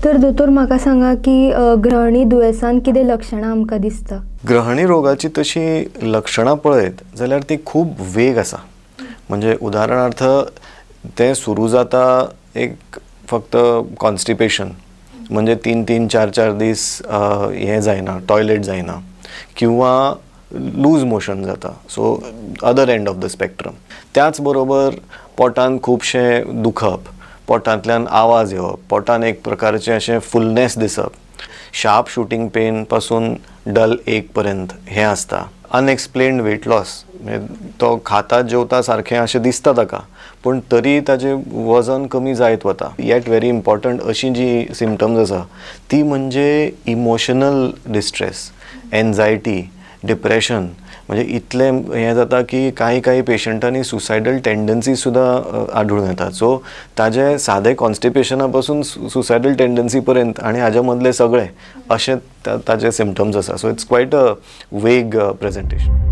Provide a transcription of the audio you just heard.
तर दोतोर म्हाका सांगा की ग्रहणी दुयेंसान कितें लक्षणां आमकां दिसता? ग्रहणी रोगाची तशी लक्षणां पळयत जाल्यार ती खूब वेग आसा. म्हणजे उदाहरणार्थ ते सुरू जाता एक फक्त कॉन्स्टिपेशन, म्हणजे 3-3, 4-4 दीस हें जायना, टॉयलेट जायना, किंवा लूज मोशन जाता. So other end of the spectrum. त्याच बरोबर पोटान खुबशें दुखप, पोटांतल्यान आवाज येवप, पोटान एक प्रकारचें अशें फुलनेस दिसप, शार्प शूटिंग पेन पासून डल एक पर्यंत हें आसता. अनएक्सप्लेन्ड वेट लॉस, म्हणजे तो खाता जेवता सारकें अशें दिसता ताका, पूण तरी ताजें वजन कमी जायत वता. येट व्हेरी इम्पॉर्टंट अशी जी सिम्पटम्स आसा ती म्हणजे इमोशनल डिस्ट्रेस, एन्झायटी, डिप्रेशन. म्हणजे इतलें हें जाता की काही पेशंटांनी सुसायडल टेंडन्सी सुद्दां आढळून येतात. सो ताजे सादें कॉन्स्टिपेशना पासून सुसायडल टेंडन्सी पर्यंत आनी हाज्या मदले सगळे अशें ताजे सिम्पटम्स आसा. सो इट्स क्वायट अ वेग प्रेजेंटेशन.